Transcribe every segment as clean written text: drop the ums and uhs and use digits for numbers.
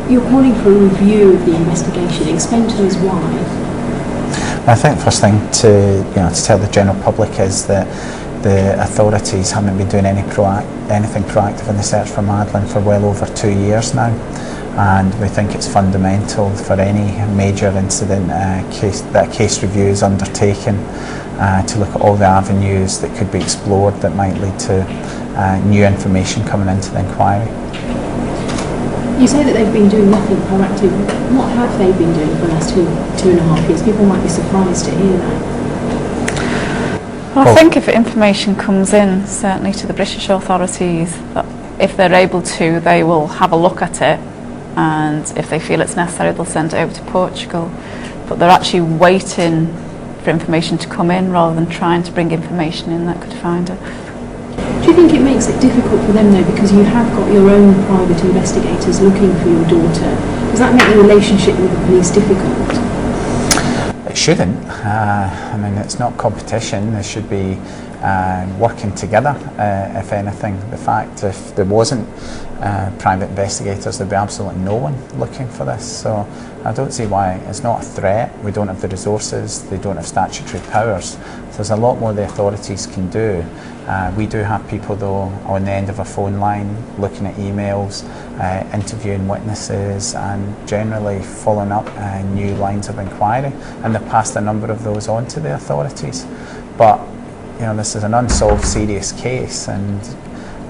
You're calling for a review of the investigation. Explain to us why. I think the first thing to tell the general public is that the authorities haven't been doing anything proactive in the search for Madeleine for well over 2 years now, and we think it's fundamental for any major incident that a case review is undertaken to look at all the avenues that could be explored that might lead to new information coming into the inquiry. You say that they've been doing nothing proactive. What have they been doing for the last two and a half years? People might be surprised to hear that. Well, I think if information comes in, certainly to the British authorities, that if they're able to, they will have a look at it, and if they feel it's necessary, they'll send it over to Portugal. But they're actually waiting for information to come in rather than trying to bring information in that could find it. Do you think it makes it difficult for them though, because you have got your own private investigators looking for your daughter? Does that make the relationship with the police difficult? It shouldn't. I mean, it's not competition. They should be working together, if anything. The fact, if there wasn't private investigators, there'd be absolutely no one looking for this. So I don't see why. It's not a threat. We don't have the resources. They don't have statutory powers. So there's a lot more the authorities can do. We do have people though on the end of a phone line looking at emails, interviewing witnesses, and generally following up new lines of inquiry, and they've passed a number of those on to the authorities. But this is an unsolved serious case, and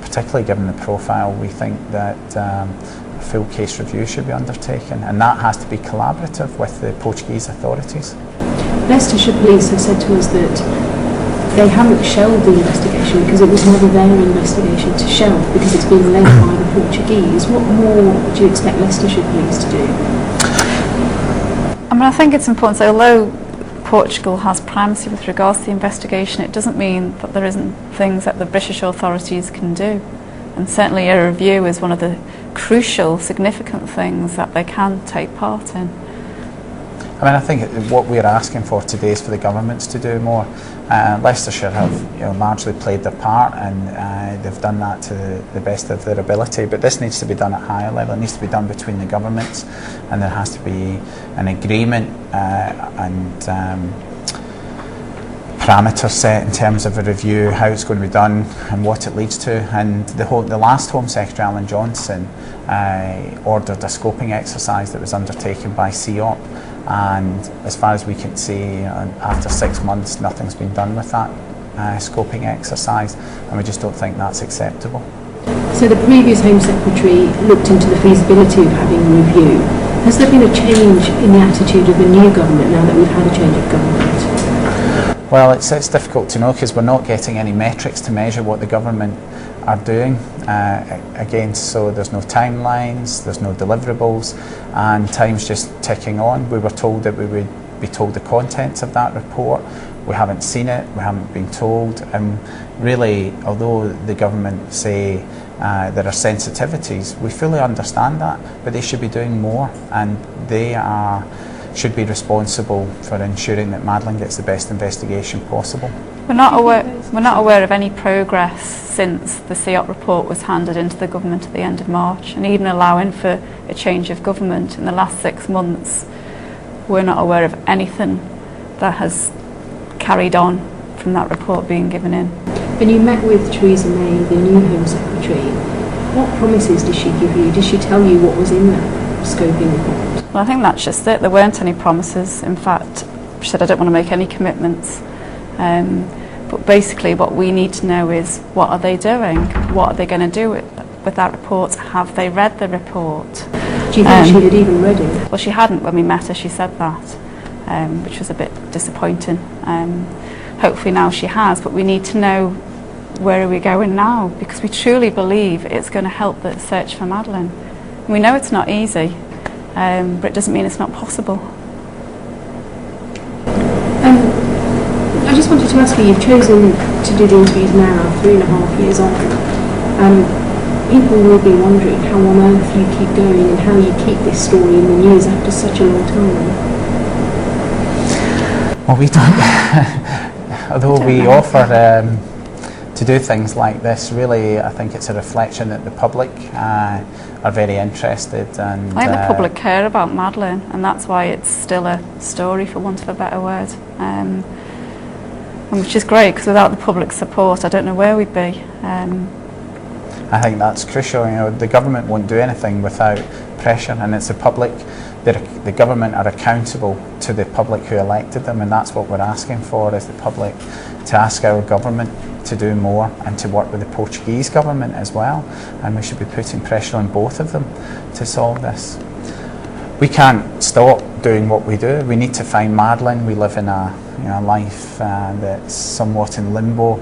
particularly given the profile, we think that a full case review should be undertaken, and that has to be collaborative with the Portuguese authorities. Leicestershire Police have said to us that they haven't shelved the investigation because it was never their investigation to shelve, because it's being led by the Portuguese. What more do you expect Leicestershire Police to do? I mean, I think it's important to say, although Portugal has primacy with regards to the investigation, it doesn't mean that there isn't things that the British authorities can do. And certainly a review is one of the crucial, significant things that they can take part in. I mean, I think what we're asking for today is for the governments to do more. Leicestershire have largely played their part, and they've done that to the best of their ability, but this needs to be done at higher level. It needs to be done between the governments, and there has to be an agreement and parameters set in terms of a review, how it's going to be done and what it leads to. And the last Home Secretary, Alan Johnson, ordered a scoping exercise that was undertaken by CEOP, and as far as we can see, after 6 months nothing's been done with that scoping exercise, and we just don't think that's acceptable. So the previous Home Secretary looked into the feasibility of having a review. Has there been a change in the attitude of the new government now that we've had a change of government? Well, it's difficult to know because we're not getting any metrics to measure what the government are doing against, so there's no timelines, there's no deliverables, and time's just ticking on. We were told that we would be told the contents of that report. We haven't seen it, we haven't been told, and really, although the government say there are sensitivities, we fully understand that, but they should be doing more, and they should be responsible for ensuring that Madeleine gets the best investigation possible. We're not aware of any progress since the CEOP report was handed into the government at the end of March, and even allowing for a change of government in the last 6 months, we're not aware of anything that has carried on from that report being given in. When you met with Theresa May, the new Home Secretary, what promises did she give you? Did she tell you what was in that scoping report? Well, I think that's just it. There weren't any promises. In fact, she said, I don't want to make any commitments. But basically what we need to know is, what are they doing? What are they going to do with that report? Have they read the report? Do you think she had even read it? Well, she hadn't when we met her, she said that, which was a bit disappointing. Hopefully now she has, but we need to know where are we going now, because we truly believe it's going to help the search for Madeleine. We know it's not easy, but it doesn't mean it's not possible. I just wanted to ask you, you've chosen to do the interviews now, 3.5 years on. People will be wondering how on earth you keep going and how you keep this story in the news after such a long time. Well, we don't, although we offer to do things like this, really I think it's a reflection that the public are very interested. And I think the public care about Madeleine, and that's why it's still a story, for want of a better word. And which is great, because without the public support, I don't know where we'd be. I think that's crucial. You know, the government won't do anything without pressure, and it's the public. The government are accountable to the public who elected them, and that's what we're asking for, is the public to ask our government to do more and to work with the Portuguese government as well, and we should be putting pressure on both of them to solve this. We can't stop doing what we do. We need to find Madeleine. We live in a life that's somewhat in limbo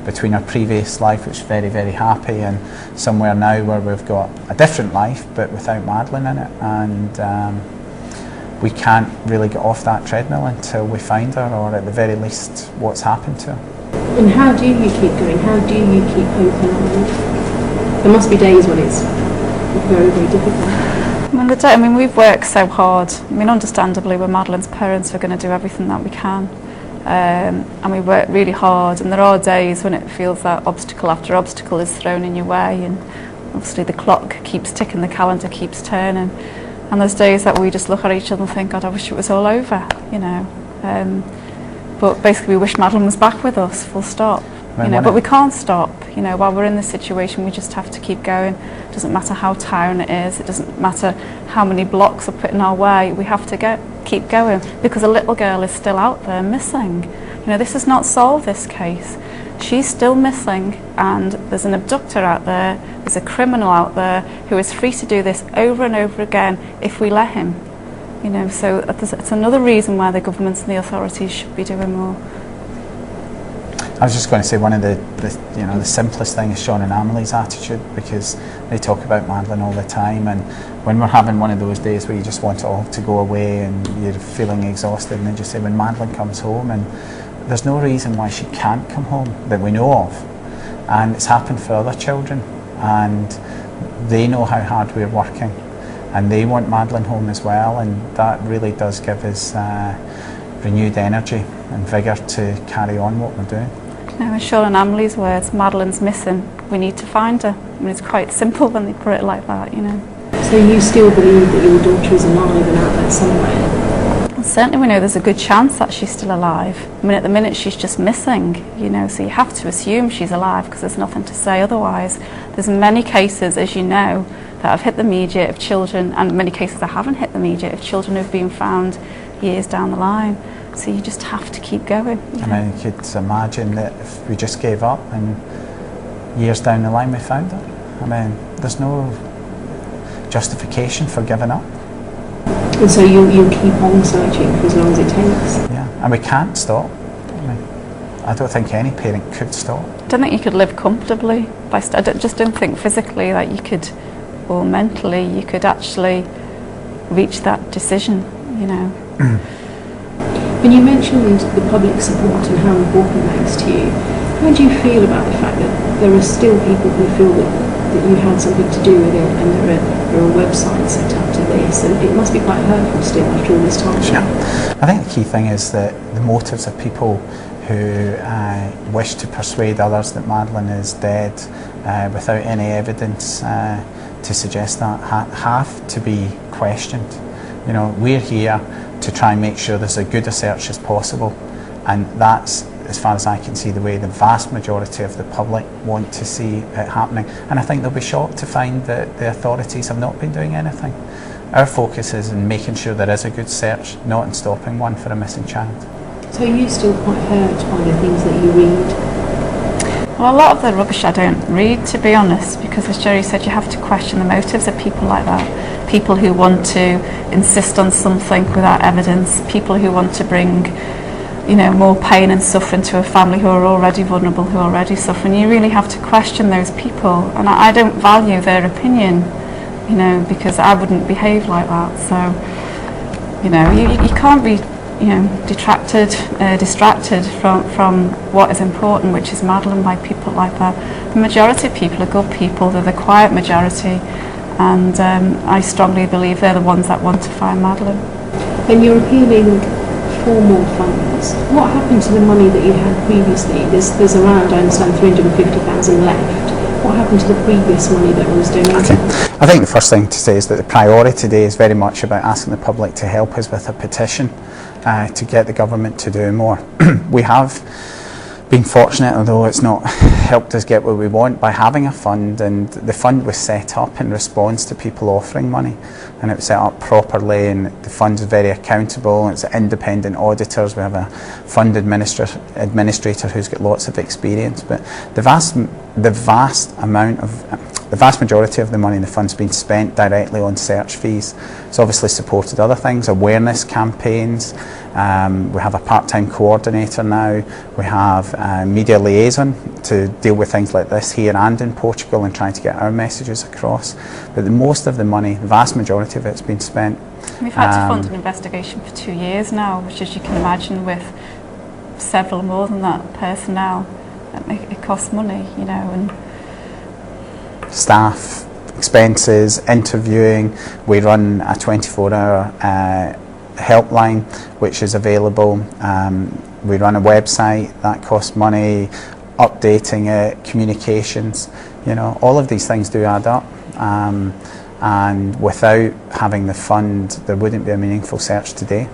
between our previous life, which is very, very happy, and somewhere now where we've got a different life but without Madeleine in it, and we can't really get off that treadmill until we find her, or at the very least what's happened to her. And how do you keep going? How do you keep hope alive? There must be days when it's very, very difficult. I mean, we've worked so hard. I mean, understandably, we're Madeleine's parents. We're going to do everything that we can. And we work really hard, and there are days when it feels that obstacle after obstacle is thrown in your way, and obviously the clock keeps ticking, the calendar keeps turning, and there's days that we just look at each other and think, God, I wish it was all over, you know. But basically we wish Madeleine was back with us, full stop. You know, but we can't stop. You know, while we're in this situation, we just have to keep going. It doesn't matter how tiring it is. It doesn't matter how many blocks are put in our way. We have to keep going, because a little girl is still out there missing. You know, this has not solved this case. She's still missing, and there's an abductor out there. There's a criminal out there who is free to do this over and over again if we let him. You know, so it's another reason why the governments and the authorities should be doing more. I was just going to say, one of the simplest thing is Sean and Amelie's attitude, because they talk about Madeleine all the time, and when we're having one of those days where you just want it all to go away and you're feeling exhausted, and they just say, when Madeleine comes home, and there's no reason why she can't come home that we know of, and it's happened for other children, and they know how hard we're working, and they want Madeleine home as well, and that really does give us renewed energy and vigour to carry on what we're doing. Now, in Sean and Amelie's words, Madeleine's missing. We need to find her. I mean, it's quite simple when they put it like that, you know. So you still believe that your daughter is alive and out there somewhere? Well, certainly we know there's a good chance that she's still alive. I mean, at the minute she's just missing, you know, so you have to assume she's alive, because there's nothing to say otherwise. There's many cases, as you know, that have hit the media of children, and many cases that haven't hit the media of children who've been found years down the line. So you just have to keep going. I mean, you could imagine that if we just gave up and years down the line we found her. I mean, there's no justification for giving up. And so you'll keep on searching for as long as it takes? Yeah, and we can't stop. I mean, I don't think any parent could stop. I don't think you could live comfortably. I just don't think physically that you could, or mentally, you could actually reach that decision, you know. When you mentioned the public support and how important that is to you, how do you feel about the fact that there are still people who feel that you had something to do with it, and there are websites set up to this, and it must be quite hurtful still after all this time? Yeah. I think the key thing is that the motives of people who wish to persuade others that Madeleine is dead without any evidence to suggest that have to be questioned. You know, we're here to try and make sure there's as good a search as possible, and that's, as far as I can see, the way the vast majority of the public want to see it happening, and I think they'll be shocked to find that the authorities have not been doing anything. Our focus is in making sure there is a good search, not in stopping one for a missing child. So are you still quite hurt by the things that you read? Well, a lot of the rubbish I don't read, to be honest, because as Gerry said, you have to question the motives of people like that. People who want to insist on something without evidence, people who want to bring, you know, more pain and suffering to a family who are already vulnerable, who are already suffering. You really have to question those people, and I don't value their opinion, you know, because I wouldn't behave like that. So, you know, you can't be, you know, distracted from what is important, which is Madeleine, by people like that. The majority of people are good people. They're the quiet majority, and I strongly believe they're the ones that want to find Madeleine. And you're appealing for more funds. What happened to the money that you had previously? There's around, I understand, 350,000 left. what happened to the previous money that was donated? Okay. I think the first thing to say is that the priority today is very much about asking the public to help us with a petition to get the government to do more. We have been fortunate, although it's not helped us get what we want, by having a fund, and the fund was set up in response to people offering money, and it was set up properly, and the fund is very accountable. It's independent auditors. We have a fund administrator who's got lots of experience, but the vast majority of the money in the fund's been spent directly on search fees. It's obviously supported other things, awareness campaigns. We have a part-time coordinator now. We have a media liaison to deal with things like this here and in Portugal and trying to get our messages across. But most of the money, the vast majority of it's been spent. We've had to fund an investigation for 2 years now, which, as you can imagine, with several more than that personnel, it costs money, you know. And staff, expenses, interviewing. We run a 24-hour helpline which is available. We run a website that costs money, updating it, communications, you know, all of these things do add up, and without having the fund there wouldn't be a meaningful search today.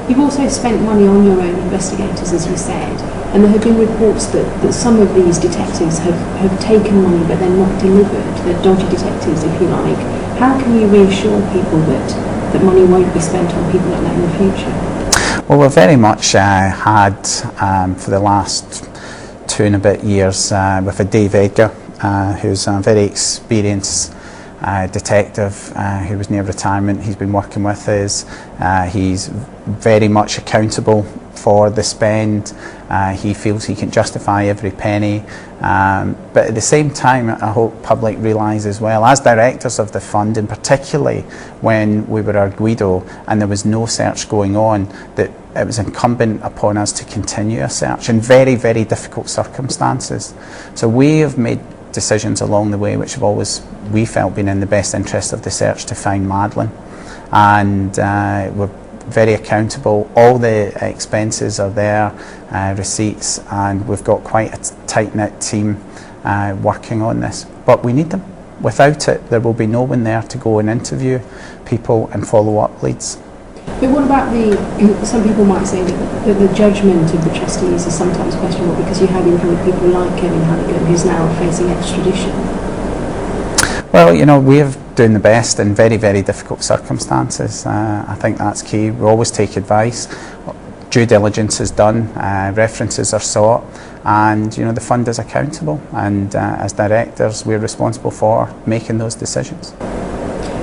You've also spent money on your own investigators, as you said, and there have been reports that some of these detectives have taken money but they're not delivered. They're dodgy detectives, if you like. How can you reassure people that money won't be spent on people like that in the future? Well, we've very much had, for the last 2 and a bit years, with a Dave Edgar, who's a very experienced detective who was near retirement. He's been working with us. He's very much accountable for the spend. He feels he can justify every penny, but at the same time I hope public realise as well, as directors of the fund, and particularly when we were arguido and there was no search going on, that it was incumbent upon us to continue a search in very, very difficult circumstances. So we have made decisions along the way which have always, we felt, been in the best interest of the search to find Madeleine, and we're very accountable. All the expenses are there, receipts, and we've got quite a tight-knit team working on this, but we need them. Without it there will be no one there to go and interview people and follow up leads. But what about some people might say that the judgment of the trustees is sometimes questionable because you have included people like Kevin Halligan, who's now facing extradition? Well, you know, we're doing the best in very, very difficult circumstances. I think that's key. We always take advice. Due diligence is done, references are sought, and you know, the fund is accountable, and as directors we're responsible for making those decisions.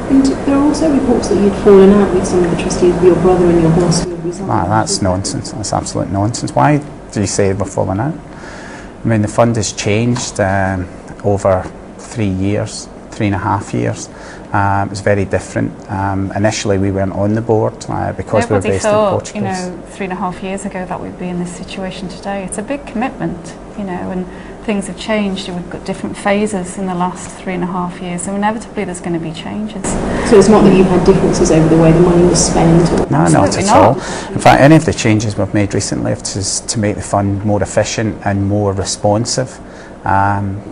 And there are also reports that you'd fallen out with some of the trustees, your brother and your boss, who had resigned. That's nonsense. That's absolute nonsense. Why do you say we're falling out? I mean, the fund has changed over 3 years, 3.5 years. It was very different. Initially we weren't on the board because we were based in Portugal. You know, 3.5 years ago that we'd be in this situation today. It's a big commitment, you know, and things have changed. We've got different phases in the last 3.5 years, so inevitably there's going to be changes. So it's not that you've had differences over the way the money was spent? Or no, not at all. In fact, any of the changes we've made recently have to make the fund more efficient and more responsive.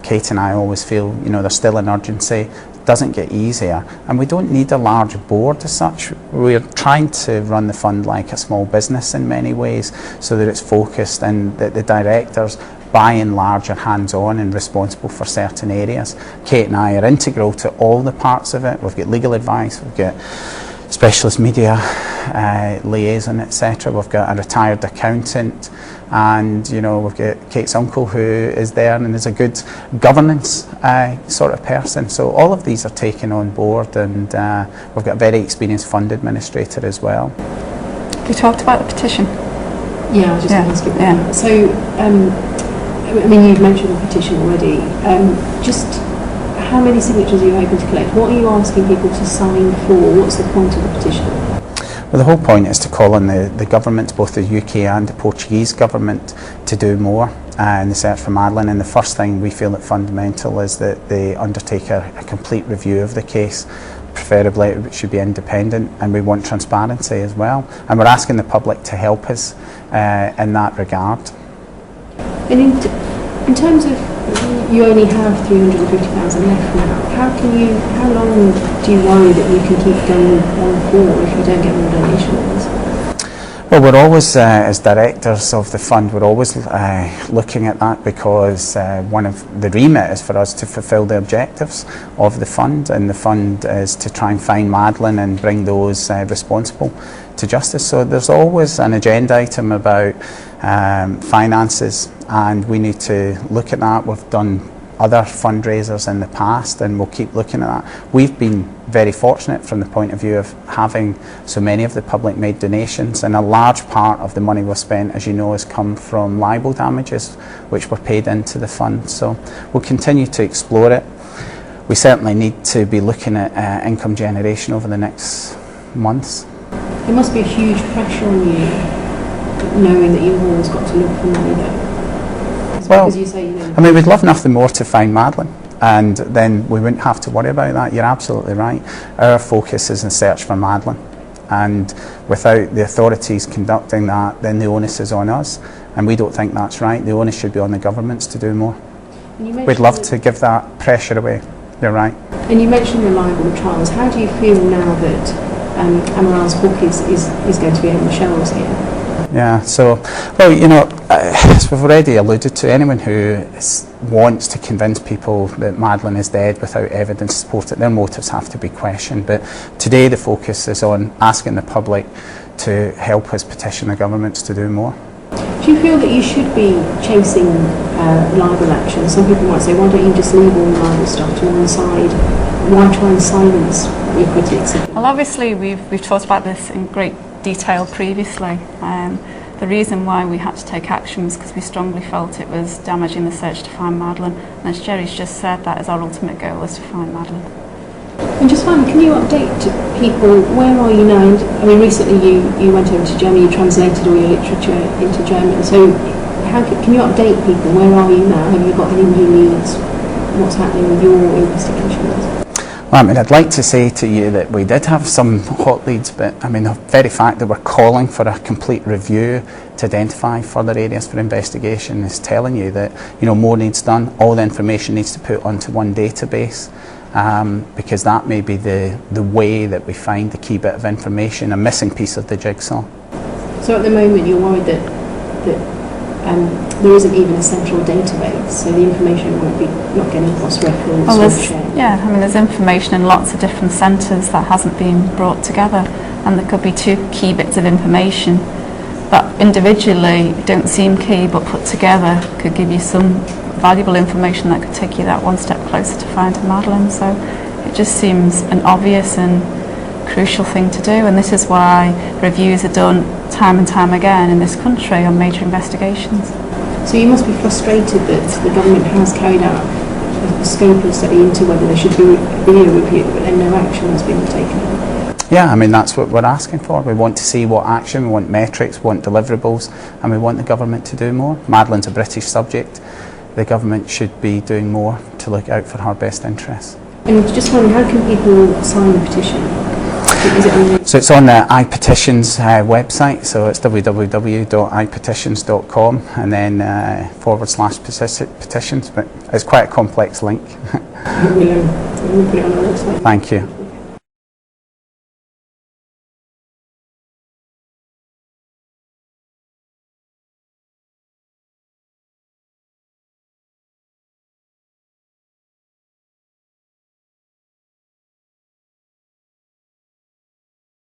Kate and I always feel, you know, there's still an urgency. It doesn't get easier, and we don't need a large board as such. We're trying to run the fund like a small business in many ways, so that it's focused and that the directors by and large are hands-on and responsible for certain areas. Kate and I are integral to all the parts of it. We've got legal advice, we've got specialist media liaison, etc. We've got a retired accountant, and you know, we've got Kate's uncle who is there and is a good governance sort of person. So all of these are taken on board, and we've got a very experienced fund administrator as well. We talked about the petition. Yeah, I was just going to ask you about that. So, I mean, you've mentioned the petition already. Just how many signatures are you hoping to collect? What are you asking people to sign for? What's the point of the petition? Well, the whole point is to call on the government, both the UK and the Portuguese government, to do more in the search for Madeleine. And the first thing we feel that fundamental is that they undertake a complete review of the case. Preferably it should be independent, and we want transparency as well. And we're asking the public to help us in that regard. And In terms of, you only have 350,000 left now. How long do you worry that you can keep going on for if you don't get more donations? Well, we're always, as directors of the fund, we're always looking at that, because one of the remit is for us to fulfil the objectives of the fund, and the fund is to try and find Madeleine and bring those responsible to justice. So there's always an agenda item about finances, and we need to look at that. We've done other fundraisers in the past, and we'll keep looking at that. We've been very fortunate from the point of view of having so many of the public made donations, and a large part of the money we've spent, as you know, has come from libel damages which were paid into the fund. So we'll continue to explore it. We certainly need to be looking at income generation over the next months. There must be a huge pressure on you, knowing that you've always got to look for money though. Well, you say, I mean, we'd love nothing more to find Madeleine, and then we wouldn't have to worry about that. You're absolutely right. Our focus is in search for Madeleine, and without the authorities conducting that, then the onus is on us, and we don't think that's right. The onus should be on the governments to do more. We'd love to give that pressure away. You're right. And you mentioned the libel trials. How do you feel now that Amaral's book is going to be on the shelves here? Yeah, so, well, you know, as we've already alluded to, anyone who wants to convince people that Madeleine is dead without evidence to support it, their motives have to be questioned. But today the focus is on asking the public to help us petition the governments to do more. Do you feel that you should be chasing libel action? Some people might say, why don't you just leave all the libel stuff to one side? Why try and silence your critics? Well, obviously we've talked about this in great detail previously. The reason why we had to take action was because we strongly felt it was damaging the search to find Madeleine, and as Gerry's just said, that is our ultimate goal, is to find Madeleine. And just finally, can you update people, where are you now? And, I mean, recently you went over to Germany, you translated all your literature into German, so can you update people, where are you now? Have you got any new leads? What's happening with your investigations? Well, I mean, I'd like to say to you that we did have some hot leads, but I mean, the very fact that we're calling for a complete review to identify further areas for investigation is telling you that, you know, more needs done. All the information needs to be put onto one database, because that may be the way that we find the key bit of information, a missing piece of the jigsaw. So at the moment you're worried that there isn't even a central database, so the information won't be not getting cross-referenced or shared. Yeah, I mean, there's information in lots of different centres that hasn't been brought together, and there could be two key bits of information that individually don't seem key, but put together could give you some valuable information that could take you that one step closer to finding Madeleine. So it just seems an obvious and crucial thing to do, and this is why reviews are done time and time again in this country on major investigations. So you must be frustrated that the government has carried out a scope of study into whether there should be a review, but then no action has been taken. Yeah, I mean, that's what we're asking for. We want to see what action, we want metrics, we want deliverables, and we want the government to do more. Madeleine's a British subject. The government should be doing more to look out for her best interests. And just wondering, how can people sign the petition? So it's on the iPetitions website, so it's www.ipetitions.com and then /petitions, but it's quite a complex link. We'll put it on our website. Thank you.